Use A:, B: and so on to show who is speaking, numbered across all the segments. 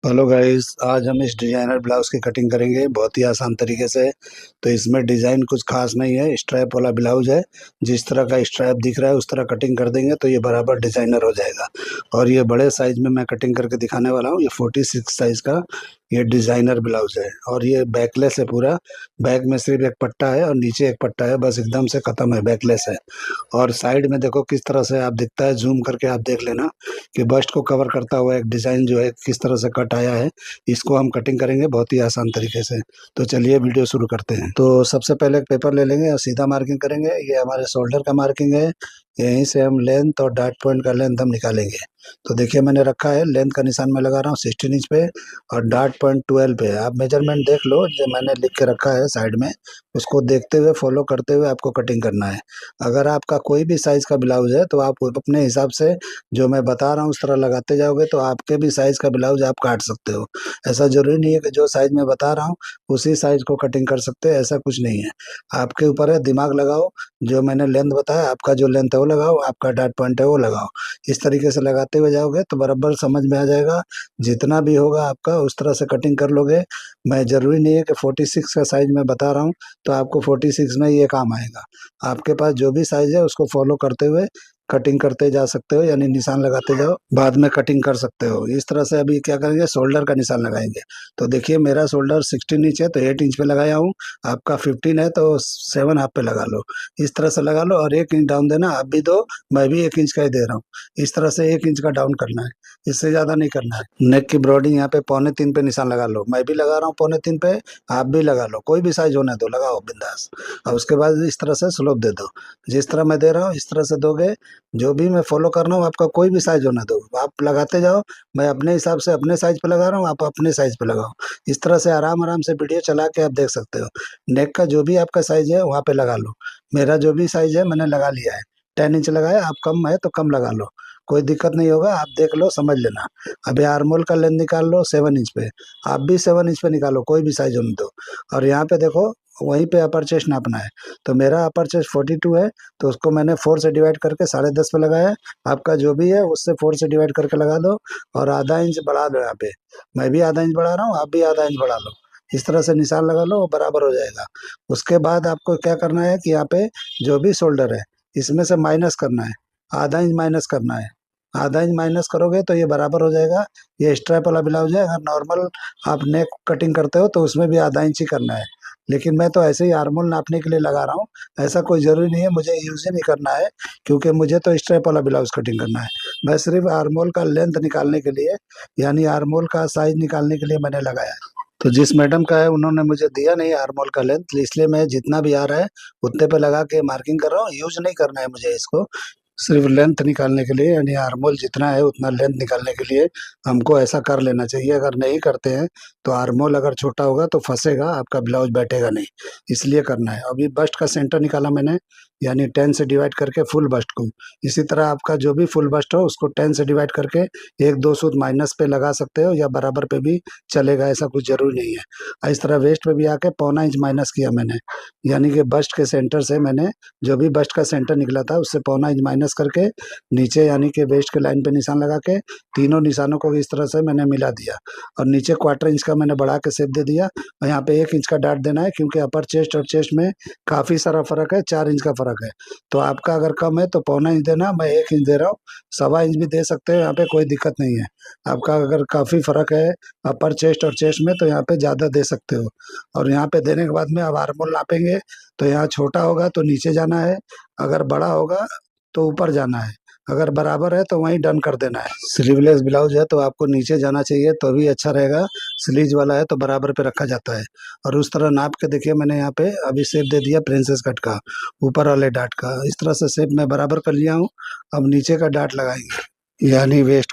A: Hello guys, आज हम इस डिजाइनर ब्लाउज की कटिंग करेंगे बहुत ही आसान तरीके से। तो इसमें डिजाइन कुछ खास नहीं है, स्ट्रैप वाला ब्लाउज है। जिस तरह का स्ट्रैप दिख रहा है उस तरह कटिंग कर देंगे तो ये बराबर डिजाइनर हो जाएगा। और ये बड़े साइज में मैं कटिंग करके दिखाने वाला हूँ। ये 46 साइज का ये डिजाइनर ब्लाउज है और ये बैकलेस है पूरा। बैक में सिर्फ एक पट्टा है और नीचे एक पट्टा है, बस एकदम से खत्म है, बैकलेस है। और साइड में देखो किस तरह से आप दिखता है, जूम करके आप देख लेना कि बस्ट को कवर करता हुआ एक डिजाइन जो है किस तरह से कट आया है। इसको हम कटिंग करेंगे बहुत ही आसान तरीके से। तो चलिए वीडियो शुरू करते हैं। तो सबसे पहले एक पेपर ले लेंगे और सीधा मार्किंग करेंगे। ये हमारे शोल्डर का मार्किंग है। यहीं से हम लेंथ और डॉट पॉइंट का लेंथ हम निकालेंगे। तो देखिए मैंने रखा है, लेंथ का निशान मैं लगा रहा हूँ 16 इंच पे और डॉट पॉइंट 12 पे है। आप मेजरमेंट देख लो जो मैंने लिख के रखा है साइड में, उसको देखते हुए फॉलो करते हुए आपको कटिंग करना है। अगर आपका कोई भी साइज का ब्लाउज है तो आप अपने हिसाब से जो मैं बता रहा हूँ उस तरह लगाते जाओगे तो आपके भी साइज का ब्लाउज आप काट सकते हो। ऐसा जरूरी नहीं है कि जो साइज मैं बता रहा हूँ उसी साइज को कटिंग कर सकते हैं, ऐसा कुछ नहीं है। आपके ऊपर है, दिमाग लगाओ। जो मैंने लेंथ बताया आपका जो लेंथ है वो लगाओ, आपका डॉट पॉइंट है वो लगाओ। इस तरीके से लगाते हुए जाओगे तो बराबर समझ में आ जाएगा। जितना भी होगा आपका उस तरह से कटिंग कर लोगे। मैं जरूरी नहीं है कि 46 का साइज मैं बता रहा हूँ तो आपको 46 में ये काम आएगा। आपके पास जो भी साइज है उसको फॉलो करते हुए कटिंग करते जा सकते हो, यानी निशान लगाते जाओ, बाद में कटिंग कर सकते हो। इस तरह से अभी क्या करेंगे, शोल्डर का निशान लगाएंगे। तो देखिए मेरा शोल्डर 16 इंच है तो 8 इंच पे लगाया हूँ। आपका 15 है तो 7 हाफ पे लगा लो। इस तरह से लगा लो और 1 इंच डाउन देना, आप भी दो, मैं भी 1 इंच का ही दे रहा हूँ। इस तरह से 1 इंच का डाउन करना है, इससे ज्यादा नहीं करना है। नेक की ब्रॉडिंग यहाँ पे 2.25 पे निशान लगा लो, मैं भी लगा रहा हूँ 2.25 पे, आप भी लगा लो, कोई भी साइज होने दो, लगाओ बिंदास। और उसके बाद इस तरह से स्लोप दे दो, जिस तरह मैं दे रहा हूँ इस तरह से दोगे। जो भी मैं फॉलो कर रहा हूँ आपका कोई भी साइज होना दो, आप लगाते जाओ। मैं अपने हिसाब से अपने साइज पे लगा रहा हूँ, आप अपने साइज पे लगाओ। इस तरह से आराम आराम से वीडियो चला के आप देख सकते हो। नेक का जो भी आपका साइज है वहाँ पे लगा लो। मेरा जो भी साइज है मैंने लगा लिया है। 10 इंच लगाया, आप कम है तो कम लगा लो, कोई दिक्कत नहीं होगा। आप देख लो, समझ लेना। अभी आर्मोल का लेंथ निकाल लो 7 इंच पे, आप भी 7 इंच पे निकालो, कोई भी साइज होने दो। और यहाँ पे देखो वहीं पे अपर चेस्ट नापना है। तो मेरा अपर चेस्ट 42 है तो उसको मैंने 4 से डिवाइड करके 10.5 पे लगाया। आपका जो भी है उससे 4 से डिवाइड करके लगा दो और आधा इंच बढ़ा दो यहाँ पे। मैं भी आधा इंच बढ़ा रहा हूँ, आप भी आधा इंच बढ़ा लो। इस तरह से निशान लगा लो, वो बराबर हो जाएगा। उसके बाद आपको क्या करना है कि यहाँ पे जो भी शोल्डर है इसमें से माइनस करना है, आधा इंच माइनस करना है। आधा इंच माइनस करोगे तो ये बराबर हो जाएगा। ये स्ट्रैप वाला ब्लाउज है, अगर नॉर्मल आप नेक कटिंग करते हो तो उसमें भी आधा इंच ही करना है। लेकिन मैं तो ऐसे ही आर्मोल नापने के लिए लगा रहा हूँ। ऐसा कोई जरूरी नहीं है, मुझे यूज ही नहीं करना है, क्योंकि मुझे तो स्ट्रैप वाला ब्लाउज कटिंग करना है। मैं सिर्फ आर्मोल का लेंथ निकालने के लिए, यानी आर्मोल का साइज निकालने के लिए मैंने लगाया है। तो जिस मैडम का है उन्होंने मुझे दिया नहीं आर्मोल का लेंथ, इसलिए मैं जितना भी आ रहा है उतने पे लगा के मार्किंग कर रहा हूँ। यूज नहीं करना है मुझे इसको, सिर्फ लेंथ निकालने के लिए, यानी आर्मोल जितना है उतना लेंथ निकालने के लिए हमको ऐसा कर लेना चाहिए। अगर नहीं करते हैं तो आर्मोल अगर छोटा होगा तो फंसेगा, आपका ब्लाउज बैठेगा नहीं, इसलिए करना है। अभी बस्ट का सेंटर निकाला मैंने, यानी 10 से डिवाइड करके फुल बस्ट को। इसी तरह आपका जो भी फुल बस्ट हो उसको 10 से डिवाइड करके एक दो सूत माइनस पे लगा सकते हो या बराबर पे भी चलेगा, ऐसा कुछ जरूरी नहीं है। इस तरह वेस्ट पे भी आके 0.25 इंच माइनस किया मैंने, यानी कि बस्ट के सेंटर से मैंने जो भी बस्ट का सेंटर निकला था उससे 0.25 इंच माइनस करके नीचे यानी कि वेस्ट के लाइन पे निशान लगा के तीनों निशानों को इस तरह से मैंने मिला दिया। और नीचे 1/4 इंच का मैंने बढ़ा के शेप दे दिया। और यहाँ पे 1 इंच का डाट देना है, क्योंकि अपर चेस्ट और चेस्ट में काफी सारा फर्क है, 4 इंच का फर्क है। तो आपका अगर कम है तो 0.25 इंच देना, मैं 1 इंच दे रहा हूँ। 1.25 इंच भी दे सकते हो, यहाँ पे कोई दिक्कत नहीं है। आपका अगर काफी फर्क है अपर चेस्ट और चेस्ट में तो यहाँ पे ज्यादा दे सकते हो। और यहाँ पे देने के बाद में अब आर्मोल नापेंगे। तो यहाँ छोटा होगा तो नीचे जाना है, अगर बड़ा होगा तो ऊपर जाना है, अगर बराबर है तो वहीं डन कर देना है। स्लीवलेस ब्लाउज है तो आपको नीचे जाना चाहिए तो भी अच्छा रहेगा, स्लीज वाला है तो बराबर पे रखा जाता है। और उस तरह नाप के देखिए मैंने यहाँ पे अभी शेप दे दिया प्रिंसेस कट का, ऊपर वाले डाट का। इस तरह से शेप मैं बराबर कर लिया हूँ। अब नीचे का डाट लगाएंगे, यानी वेस्ट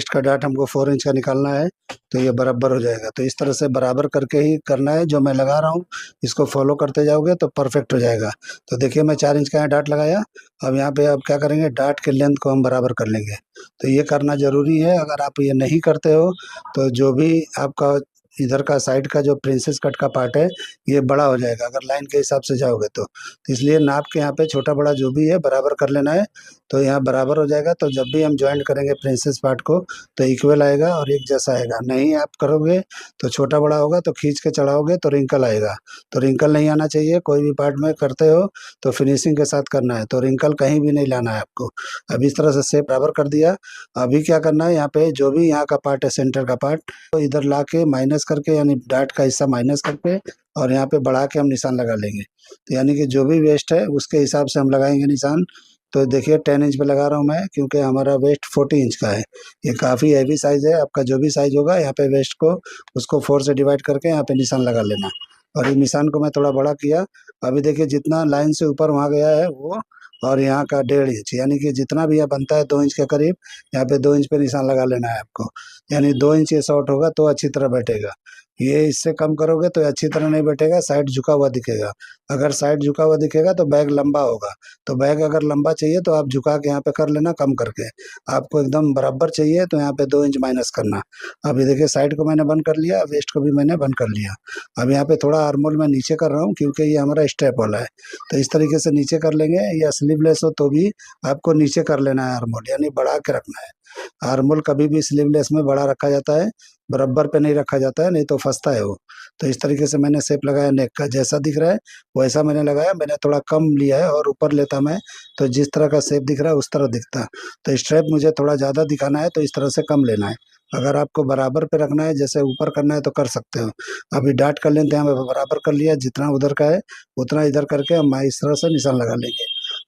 A: का डाट हमको 4 इंच का निकालना है तो ये बराबर हो जाएगा। तो इस तरह से बराबर करके ही करना है, जो मैं लगा रहा हूँ इसको फॉलो करते जाओगे तो परफेक्ट हो जाएगा। तो देखिए मैं 4 इंच का यहाँ डाट लगाया। अब यहाँ पे अब क्या करेंगे, डाट के लेंथ को हम बराबर कर लेंगे। तो ये करना जरूरी है, अगर आप ये नहीं करते हो तो जो भी आपका इधर का साइड का जो प्रिंसेस कट का पार्ट है ये बड़ा हो जाएगा अगर लाइन के हिसाब से जाओगे तो इसलिए नाप के यहाँ पे छोटा बड़ा जो भी है बराबर कर लेना है। तो यहाँ बराबर हो जाएगा, तो जब भी हम ज्वाइंट करेंगे प्रिंसेस पार्ट को तो इक्वल आएगा और एक जैसा आएगा। नहीं आप करोगे तो छोटा बड़ा होगा तो खींच के चढ़ाओगे तो रिंकल आएगा। तो रिंकल नहीं आना चाहिए, कोई भी पार्ट में करते हो तो फिनिशिंग के साथ करना है, तो रिंकल कहीं भी नहीं लाना है आपको। अब इस तरह से शेप बराबर कर दिया। अभी क्या करना है, यहाँ पे जो भी यहाँ का पार्ट है सेंटर का पार्ट तो इधर ला के माइनस करके यानी डार्ट का हिस्सा माइनस करके और यहाँ पे बढ़ा के हम निशान लगा लेंगे। तो यानी कि जो भी वेस्ट है उसके हिसाब से हम लगाएंगे निशान। तो देखिए 10 इंच पे लगा रहा हूँ मैं क्योंकि हमारा वेस्ट 40 इंच का है। ये काफ़ी हैवी साइज है, आपका जो भी साइज होगा यहाँ पे वेस्ट को उसको 4 से डिवाइड करके यहाँ पे निशान लगा लेना। और ये निशान को मैं थोड़ा बड़ा किया। अभी देखिए जितना लाइन से ऊपर वहाँ गया है वो और यहाँ का 1.5 इंच यानी कि जितना भी यहाँ बनता है 2 इंच के करीब यहाँ पे 2 इंच पे निशान लगा लेना है आपको। यानी 2 इंच ये शॉर्ट होगा तो अच्छी तरह बैठेगा। ये इससे कम करोगे तो अच्छी तरह नहीं बैठेगा, साइड झुका हुआ दिखेगा। अगर साइड झुका हुआ दिखेगा तो बैग लंबा होगा। तो बैग अगर लंबा चाहिए तो आप झुका के यहाँ पे कर लेना कम करके। आपको एकदम बराबर चाहिए तो यहाँ पे 2 इंच माइनस करना। अभी देखिए साइड को मैंने बंद कर लिया, वेस्ट को भी मैंने बंद कर लिया। अब यहाँ पे थोड़ा आर्मोल मैं नीचे कर रहा हूँ क्योंकि ये हमारा स्टेप वाला है। तो इस तरीके से नीचे कर लेंगे, या स्लीवलेस हो तो भी आपको नीचे कर लेना है आर्मोल, यानी बढ़ा के रखना है। आर्मोल कभी भी स्लीवलेस में बड़ा रखा जाता है, बराबर पे नहीं रखा जाता है, नहीं तो फंसता है वो। तो इस तरीके से मैंने शेप लगाया, नेक का जैसा दिख रहा है वैसा मैंने लगाया। मैंने थोड़ा कम लिया है और ऊपर लेता मैं तो जिस तरह का शेप दिख रहा है उस तरह दिखता। तो स्ट्रैप मुझे थोड़ा ज़्यादा दिखाना है तो इस तरह से कम लेना है। अगर आपको बराबर पे रखना है जैसे ऊपर करना है तो कर सकते हो। अभी डाट का लेंथ यहाँ पे बराबर कर लिया, जितना उधर का है उतना इधर करके हम इस तरह से निशान लगा लेंगे।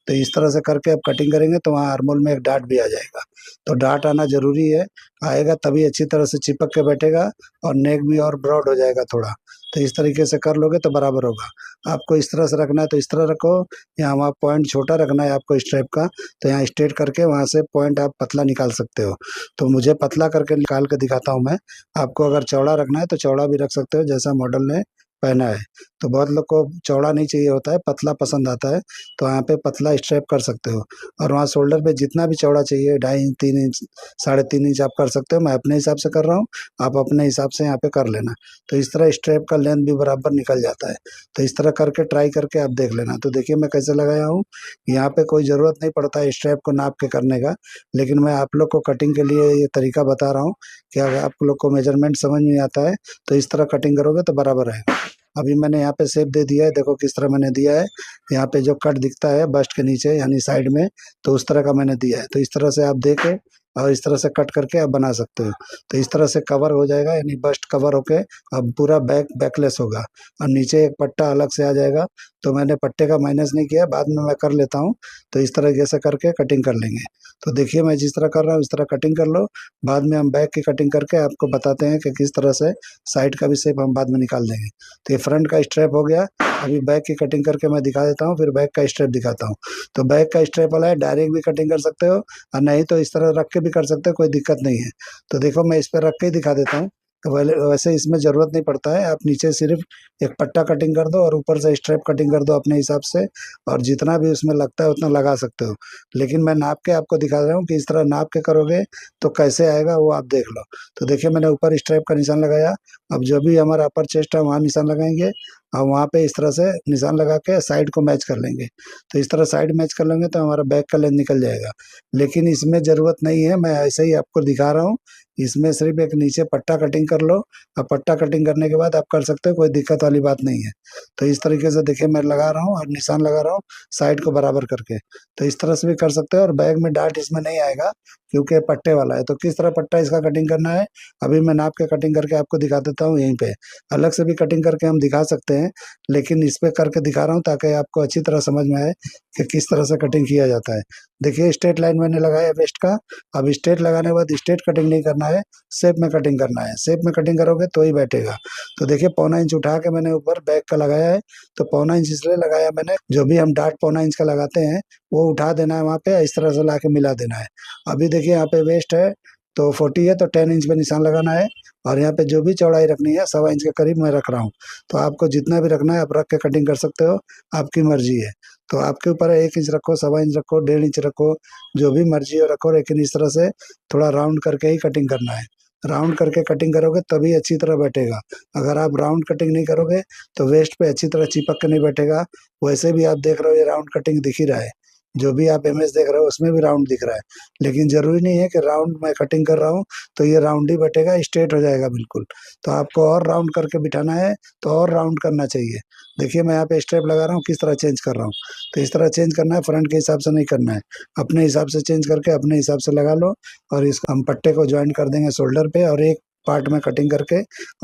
A: तो इस तरह से करके अब कटिंग करेंगे तो वहाँ आर्मोल में एक डाट भी आ जाएगा। तो डाट आना जरूरी है, आएगा तभी अच्छी तरह से चिपक के बैठेगा और नेक भी और ब्रॉड हो जाएगा थोड़ा। तो इस तरीके से कर लोगे तो बराबर होगा। आपको इस तरह से रखना है तो इस तरह रखो, यहाँ वहाँ पॉइंट छोटा रखना है आपको स्ट्रैप का तो यहाँ स्ट्रेट करके वहाँ से पॉइंट आप पतला निकाल सकते हो। तो मुझे पतला करके निकाल के दिखाता हूँ मैं। आपको अगर चौड़ा रखना है तो चौड़ा भी रख सकते हो जैसा मॉडल ने पहना है। तो बहुत लोग को चौड़ा नहीं चाहिए होता है, पतला पसंद आता है, तो यहाँ पे पतला स्ट्रैप कर सकते हो। और वहाँ शोल्डर पे जितना भी चौड़ा चाहिए 2.5 इंच 3 इंच 3.5 इंच आप कर सकते हो। मैं अपने हिसाब से कर रहा हूँ, आप अपने हिसाब से यहाँ पे कर लेना। तो इस तरह स्ट्रैप का लेंथ भी बराबर निकल जाता है। तो इस तरह करके ट्राई करके आप देख लेना। तो देखिए मैं कैसे लगाया हूँ। यहाँ पे कोई ज़रूरत नहीं पड़ता है स्ट्रैप को नाप के करने का, लेकिन मैं आप लोग को कटिंग के लिए ये तरीका बता रहा हूँ कि अगर आप लोग को मेजरमेंट समझ में आता है तो इस तरह कटिंग करोगे तो बराबर रहेगा। अभी मैंने यहाँ पे शेप दे दिया है, देखो किस तरह मैंने दिया है। यहाँ पे जो कट दिखता है बस्ट के नीचे यानी साइड में, तो उस तरह का मैंने दिया है। तो इस तरह से आप देके और इस तरह से कट करके आप बना सकते हो। तो इस तरह से कवर हो जाएगा, यानी बस्ट कवर होके अब पूरा बैकलेस होगा और नीचे एक पट्टा अलग से आ जाएगा। तो मैंने पट्टे का माइनस नहीं किया, बाद में मैं कर लेता हूँ। तो इस तरह से करके कटिंग कर लेंगे। तो देखिए मैं जिस तरह कर रहा हूँ इस तरह कटिंग कर लो। बाद में हम बैक की कटिंग करके आपको बताते हैं कि किस तरह से साइड का भी शेप हम बाद में निकाल देंगे। तो ये फ्रंट का स्ट्रैप हो गया। अभी बैक की कटिंग करके मैं दिखा देता हूँ, फिर बैक का स्ट्रैप दिखाता हूँ। तो बैक का स्ट्रैप वाला है, डायरेक्ट भी कटिंग कर सकते हो और नहीं तो इस तरह रख के भी कर सकते हो, कोई दिक्कत नहीं है। तो देखो मैं इस पर रख के ही दिखा देता हूँ। तो वैसे इसमें ज़रूरत नहीं पड़ता है, आप नीचे सिर्फ एक पट्टा कटिंग कर दो और ऊपर से स्ट्रैप कटिंग कर दो अपने हिसाब से, और जितना भी उसमें लगता है उतना लगा सकते हो। लेकिन मैं नाप के आपको दिखा रहा हूँ कि इस तरह नाप के करोगे तो कैसे आएगा वो आप देख लो। तो देखिए मैंने ऊपर स्ट्रैप का निशान लगाया। अब जो भी हमारा अपर चेस्ट है वहाँ निशान लगाएंगे और वहाँ पे इस तरह से निशान लगा के साइड को मैच कर लेंगे। तो इस तरह साइड मैच कर लेंगे तो हमारा बैक का लेंथ निकल जाएगा। लेकिन इसमें ज़रूरत नहीं है, मैं ऐसे ही आपको दिखा रहा हूँ। इसमें सिर्फ एक नीचे पट्टा कटिंग कर लो और पट्टा कटिंग करने के बाद आप कर सकते हो, कोई दिक्कत वाली बात नहीं है। तो इस तरीके से देखिए मैं लगा रहा हूँ और निशान लगा रहा हूँ साइड को बराबर करके। तो इस तरह से भी कर सकते हो और बैग में डार्ट इसमें नहीं आएगा क्योंकि पट्टे वाला है। तो किस तरह पट्टा इसका कटिंग करना है अभी मैं नाप के कटिंग करके आपको दिखा देता हूँ यहीं पे। अलग से भी कटिंग करके हम दिखा सकते हैं, लेकिन इस पे करके दिखा रहा हूँ ताकि आपको अच्छी तरह समझ में आए कि किस तरह से कटिंग किया जाता है। देखिए स्ट्रेट लाइन मैंने लगाया वेस्ट का। अब स्ट्रेट लगाने के बाद स्ट्रेट कटिंग नहीं करना है, शेप में कटिंग करना है। शेप में कटिंग करोगे तो ही बैठेगा। तो देखिए 1.25 इंच उठा के मैंने ऊपर बैक का लगाया है। तो 1.25 इंच इसलिए लगाया मैंने, जो भी हम डार्ट 1.25 इंच का लगाते हैं वो उठा देना है वहाँ पे, इस तरह से ला के मिला देना है। अभी देखिए यहाँ पे वेस्ट है तो 40 है तो 10 इंच पे निशान लगाना है। और यहाँ पे जो भी चौड़ाई रखनी है 1.25 इंच के करीब मैं रख रहा हूँ। तो आपको जितना भी रखना है आप रख के कटिंग कर सकते हो, आपकी मर्जी है। तो आपके ऊपर है, 1 इंच रखो, 1.25 इंच रखो, 1.5 इंच रखो, जो भी मर्जी हो रखो, लेकिन इस तरह से थोड़ा राउंड करके ही कटिंग करना है। राउंड करके कटिंग करोगे तभी अच्छी तरह बैठेगा। अगर आप राउंड कटिंग नहीं करोगे तो वेस्ट पे अच्छी तरह चिपक के नहीं बैठेगा। वैसे भी आप देख रहे हो ये राउंड कटिंग दिख ही रहा है, जो भी आप इमेज देख रहे हो उसमें भी राउंड दिख रहा है। लेकिन जरूरी नहीं है कि राउंड मैं कटिंग कर रहा हूँ तो ये राउंड ही बैठेगा, स्ट्रेट हो जाएगा बिल्कुल। तो आपको और राउंड करके बिठाना है तो और राउंड करना चाहिए। देखिए मैं यहाँ पे स्टेप लगा रहा हूँ, किस तरह चेंज कर रहा हूँ। तो इस तरह चेंज करना है, फ्रंट के हिसाब से नहीं करना है, अपने हिसाब से चेंज करके अपने हिसाब से लगा लो। और इस हम पट्टे को ज्वाइन कर देंगे शोल्डर पे, और एक पार्ट में कटिंग करके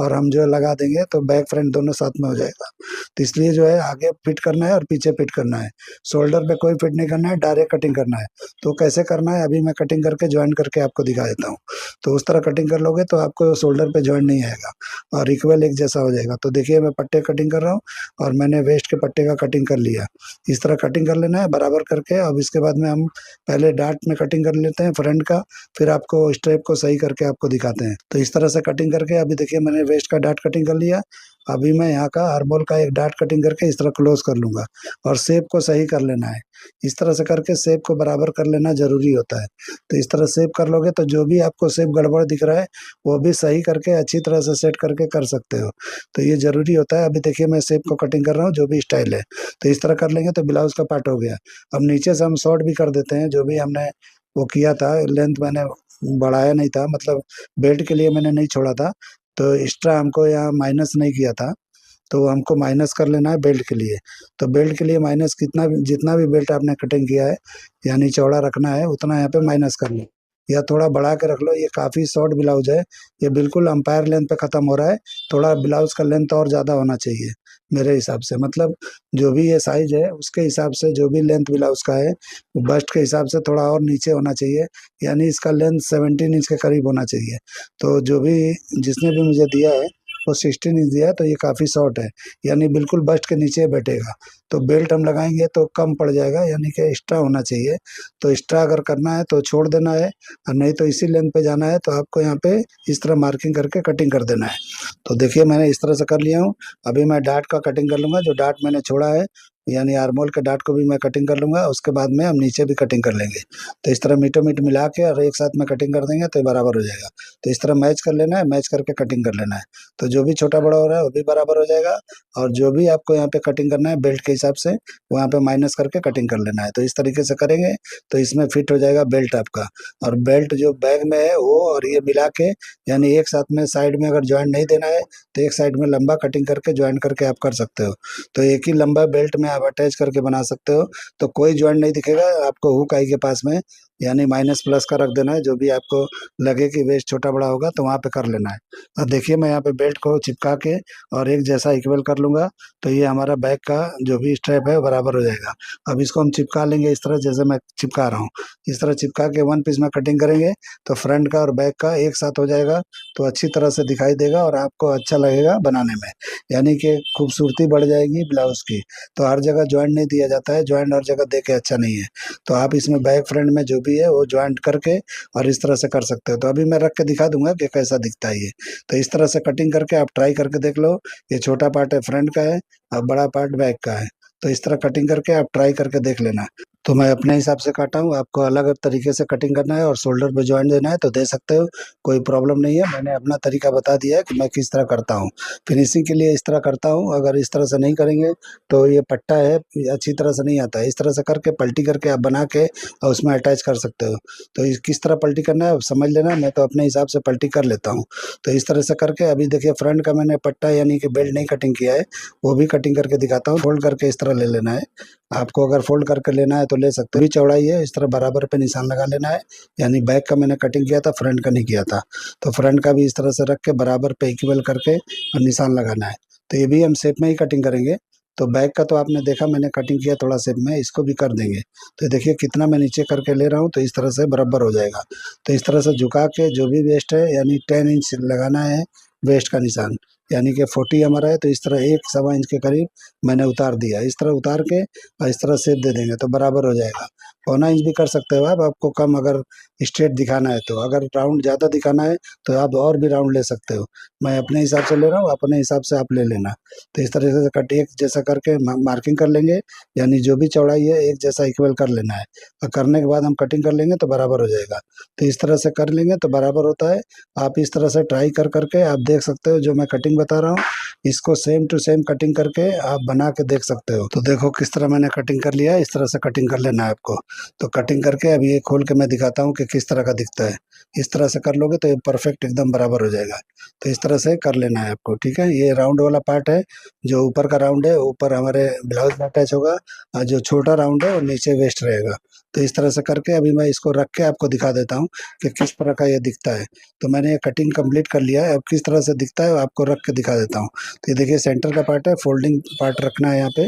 A: और हम जो है लगा देंगे तो बैक फ्रंट दोनों साथ में हो जाएगा। तो इसलिए जो है आगे फिट करना है और पीछे फिट करना है, शोल्डर पे कोई फिट नहीं करना है, डायरेक्ट कटिंग करना है। तो कैसे करना है अभी मैं कटिंग करके ज्वाइन करके आपको दिखा देता हूँ। तो उस तरह कटिंग कर लोगे तो आपको शोल्डर पे ज्वाइन नहीं आएगा और इक्वल एक जैसा हो जाएगा। तो देखिए मैं पट्टे कटिंग कर रहा हूँ और मैंने वेस्ट के पट्टे का कटिंग कर लिया। इस तरह कटिंग कर लेना है बराबर करके। अब इसके बाद में हम पहले डार्ट में कटिंग कर लेते हैं फ्रंट का, फिर आपको स्ट्रेप को सही करके आपको दिखाते हैं। तो इस तरह से कटिंग करके अभी देखिए मैंने वेस्ट का डार्ट कटिंग कर लिया। अभी मैं यहाँ का आर्महोल का एक डार्ट कटिंग करके इस तरह क्लोज कर लूंगा और शेप को सही कर लेना है। इस तरह से करके शेप को बराबर कर लेना जरूरी होता है। तो इस तरह शेप कर लोगे तो जो भी आपको शेप गड़बड़ दिख रहा है वो भी सही करके अच्छी तरह से सेट करके कर सकते हो। तो ये जरूरी होता है। अभी देखिए मैं शेप को कटिंग कर रहा हूँ जो भी स्टाइल है। तो इस तरह कर लेंगे तो ब्लाउज का पार्ट हो गया। अब नीचे से हम शॉर्ट भी कर देते हैं, जो भी हमने वो किया था, लेंथ मैंने बढ़ाया नहीं था, मतलब बेल्ट के लिए मैंने नहीं छोड़ा था। तो एक्स्ट्रा हमको यहाँ माइनस नहीं किया था, तो हमको माइनस कर लेना है बेल्ट के लिए। तो बेल्ट के लिए माइनस कितना भी, जितना भी बेल्ट आपने कटिंग किया है यानी चौड़ा रखना है उतना यहाँ पे माइनस कर लो, या थोड़ा बढ़ा के रख लो। ये काफ़ी शॉर्ट ब्लाउज है, ये बिल्कुल अंपायर लेंथ पे ख़त्म हो रहा है। थोड़ा ब्लाउज का लेंथ और ज़्यादा होना चाहिए मेरे हिसाब से, मतलब जो भी ये साइज है उसके हिसाब से जो भी लेंथ ब्लाउज का है बस्ट के हिसाब से थोड़ा और नीचे होना चाहिए, यानी इसका लेंथ 17 इंच के करीब होना चाहिए। तो जो भी जिसने भी मुझे दिया है वो 16 इंच दिया है, तो ये काफ़ी शॉर्ट है, यानी बिल्कुल बस्ट के नीचे बैठेगा। तो बेल्ट हम लगाएंगे तो कम पड़ जाएगा, यानी कि एक्स्ट्रा होना चाहिए। तो एक्स्ट्रा अगर करना है तो छोड़ देना है, और नहीं तो इसी लेंथ पे जाना है तो आपको यहाँ पे इस तरह मार्किंग करके कटिंग कर देना है। तो देखिए मैंने इस तरह से कर लिया हूँ। अभी मैं डार्ट का कटिंग कर लूँगा, जो डार्ट मैंने छोड़ा है यानी आर्मोल के डार्ट को भी मैं कटिंग कर लूँगा, उसके बाद में हम नीचे भी कटिंग कर लेंगे। तो इस तरह मीटो मीट मिला के और एक साथ में कटिंग कर देंगे तो ये बराबर हो जाएगा। तो इस तरह मैच कर लेना है, मैच करके कटिंग कर लेना है। तो जो भी छोटा बड़ा हो रहा है वो भी बराबर हो जाएगा, और जो भी आपको यहाँ पे कटिंग करना है बेल्ट के हिसाब से वहाँ पे माइनस करके कटिंग कर लेना है। तो इस तरीके से करेंगे तो इसमें फिट हो जाएगा बेल्ट आपका। और बेल्ट जो बैग में है वो और ये मिला के, यानी एक साथ में साइड में अगर ज्वाइंट नहीं देना है तो एक साइड में लंबा कटिंग करके ज्वाइंट करके आप कर सकते हो। तो एक ही लंबा बेल्ट में आप अटैच करके बना सकते हो, तो कोई ज्वाइंट नहीं दिखेगा आपको हुक आई के पास में, यानी माइनस प्लस का रख देना है। जो भी आपको लगे कि वेस्ट छोटा बड़ा होगा तो वहाँ पे कर लेना है। और देखिए मैं यहाँ पे बेल्ट को चिपका के और एक जैसा इक्वल कर लूँगा तो ये हमारा बैग का जो भी स्ट्रैप है बराबर हो जाएगा। अब इसको हम चिपका लेंगे इस तरह जैसे मैं चिपका रहा हूँ। इस तरह चिपका के वन पीस में कटिंग करेंगे तो फ्रंट का और बैक का एक साथ हो जाएगा, तो अच्छी तरह से दिखाई देगा और आपको अच्छा लगेगा बनाने में, यानी कि खूबसूरती बढ़ जाएगी ब्लाउज की। तो हर जगह ज्वाइंट नहीं दिया जाता है, ज्वाइंट हर जगह दे के अच्छा नहीं है। तो आप इसमें बैक फ्रंट में जो भी है वो ज्वाइंट करके और इस तरह से कर सकते हो। तो अभी मैं रख के दिखा दूंगा कि कैसा दिखता है ये। तो इस तरह से कटिंग करके आप ट्राई करके देख लो। ये छोटा पार्ट है फ्रंट का है और बड़ा पार्ट बैक का है। तो इस तरह कटिंग करके आप ट्राई करके देख लेना। तो मैं अपने हिसाब से काटा हूँ, आपको अलग अलग तरीके से कटिंग करना है और शोल्डर पे ज्वाइंट देना है तो दे सकते हो, कोई प्रॉब्लम नहीं है। मैंने अपना तरीका बता दिया है कि मैं किस तरह करता हूँ। फिनिशिंग के लिए इस तरह करता हूँ, अगर इस तरह से नहीं करेंगे तो ये पट्टा है ये अच्छी तरह से नहीं आता है। इस तरह से करके पलटी करके आप बना के और उसमें अटैच कर सकते हो। तो किस तरह पलटी करना है समझ लेना, मैं तो अपने हिसाब से पलटी कर लेता हूँ। तो इस तरह से करके अभी देखिए फ्रंट का मैंने पट्टा यानी कि बेल्ट नहीं कटिंग किया है, वो भी कटिंग करके दिखाता हूँ। फोल्ड करके इस तरह ले लेना है, आपको अगर फोल्ड करके लेना है तो ले सकते हो। भी चौड़ाई है इस तरह बराबर पे निशान लगा लेना है, यानी बैक का मैंने कटिंग किया था फ्रंट का नहीं किया था। तो फ्रंट का भी इस तरह से रख के बराबर पे इक्वल करके और निशान लगाना है। तो ये भी हम शेप में ही कटिंग करेंगे। तो बैक का तो आपने देखा मैंने कटिंग किया थोड़ा शेप में, इसको भी कर देंगे। तो देखिए कितना मैं नीचे करके ले रहा हूँ तो इस तरह से बराबर हो जाएगा। तो इस तरह से झुका के जो भी वेस्ट है यानी 10 इंच लगाना है वेस्ट का निशान, यानी कि 40 हमारा है तो इस तरह एक सवा इंच के करीब मैंने उतार दिया। इस तरह उतार के और इस तरह शेप दे देंगे तो बराबर हो जाएगा। पौना इंच भी कर सकते हो आप, आपको कम अगर स्ट्रेट दिखाना है तो। अगर राउंड ज़्यादा दिखाना है तो आप और भी राउंड ले सकते हो। मैं अपने हिसाब से ले रहा हूँ, अपने हिसाब से आप ले लेना। तो इस तरीके से कट एक जैसा करके मार्किंग कर लेंगे, यानी जो भी चौड़ाई है एक जैसा इक्वल कर लेना है, और करने के बाद हम कटिंग कर लेंगे तो बराबर हो जाएगा। तो इस तरह से कर लेंगे तो बराबर होता है। आप इस तरह से ट्राई कर करके आप देख सकते हो, जो मैं कटिंग बता रहा हूँ इसको सेम टू सेम कटिंग करके आप बना के देख सकते हो। तो देखो किस तरह मैंने कटिंग कर लिया है, इस तरह से कटिंग कर लेना है आपको। तो कटिंग करके अभी ये खोल के मैं दिखाता हूँ कि किस तरह का दिखता है। इस तरह से कर लोगे तो ये परफेक्ट एकदम बराबर हो जाएगा। तो इस तरह से कर लेना है आपको, ठीक है। ये राउंड वाला पार्ट है, जो ऊपर का राउंड है ऊपर हमारे ब्लाउज में अटैच होगा, और जो छोटा राउंड है वो नीचे वेस्ट रहेगा। तो इस तरह से करके अभी मैं इसको रख के आपको दिखा देता हूँ कि किस तरह का ये दिखता है। तो मैंने ये कटिंग कंप्लीट कर लिया है, अब किस तरह से दिखता है आपको रख के दिखा देता हूँ। तो ये देखिए सेंटर का पार्ट है, फोल्डिंग पार्ट रखना है यहाँ पे।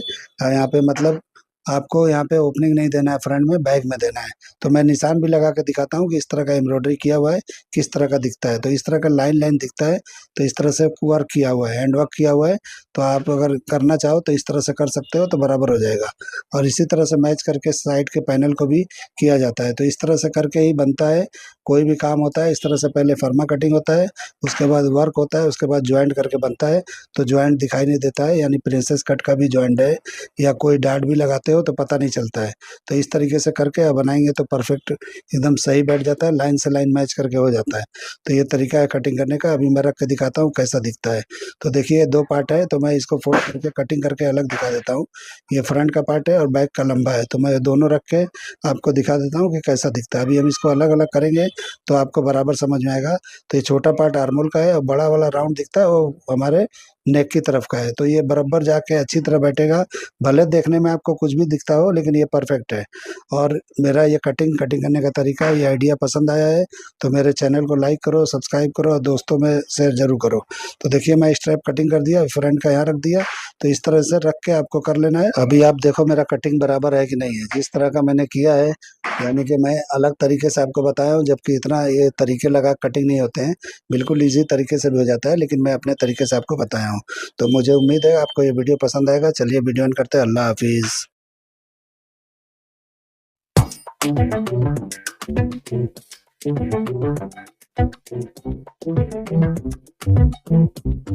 A: यहाँ पे मतलब आपको यहाँ पे ओपनिंग नहीं देना है, फ्रंट में बैक में देना है। तो मैं निशान भी लगा के दिखाता हूँ कि इस तरह का एम्ब्रॉयडरी किया हुआ है किस तरह का दिखता है। तो इस तरह का लाइन लाइन दिखता है। तो इस तरह से वर्क किया हुआ है, हैंड वर्क किया हुआ है। तो आप अगर करना चाहो तो इस तरह से कर सकते हो, तो बराबर हो जाएगा। और इसी तरह से मैच करके साइड के पैनल को भी किया जाता है। तो इस तरह से करके ही बनता है, कोई भी काम होता है इस तरह से। पहले फर्मा कटिंग होता है, उसके बाद वर्क होता है, उसके बाद ज्वाइंट करके बनता है। तो ज्वाइंट दिखाई नहीं देता है, यानी प्रिंसेस कट का भी ज्वाइंट है, या कोई डार्ट भी लगाते हो तो पता नहीं चलता है। तो इस तरीके से करके अब बनाएंगे तो परफेक्ट एकदम सही बैठ जाता है, लाइन से लाइन मैच करके हो जाता है। तो ये तरीका है कटिंग करने का। अभी मैं रख के दिखाता हूँ कैसा दिखता है। तो देखिए दो पार्ट है, तो मैं इसको फोल्ड करके कटिंग करके अलग दिखा देता हूँ। ये फ्रंट का पार्ट है और बैक का लंबा है, तो मैं दोनों रख के आपको दिखा देता हूँ कि कैसा दिखता है। अभी हम इसको अलग अलग करेंगे तो आपको बराबर समझ में आएगा। तो ये छोटा पार्ट आर्मोल का है, और बड़ा वाला राउंड दिखता है वो हमारे नेक की तरफ का है। तो ये बराबर जाके अच्छी तरह बैठेगा। भले देखने में आपको कुछ भी दिखता हो, लेकिन ये परफेक्ट है। और मेरा ये कटिंग करने का तरीका, ये आइडिया पसंद आया है तो मेरे चैनल को लाइक करो, सब्सक्राइब करो, और दोस्तों में शेयर जरूर करो। तो देखिए मैं स्ट्रैप कटिंग कर दिया, फ्रंट का यहाँ रख दिया। तो इस तरह से रख के आपको कर लेना है। अभी आप देखो मेरा कटिंग बराबर है कि नहीं है। जिस तरह का मैंने किया है, यानी कि मैं अलग तरीके से आपको बताया हूँ, जबकि इतना ये तरीके लगा कटिंग नहीं होते हैं, बिल्कुल इजी तरीके से भी हो जाता है, लेकिन मैं अपने तरीके से आपको बताया हूँ। तो मुझे उम्मीद है आपको ये वीडियो पसंद आएगा। चलिए वीडियो एंड करते हैं। अल्लाह हाफिज़।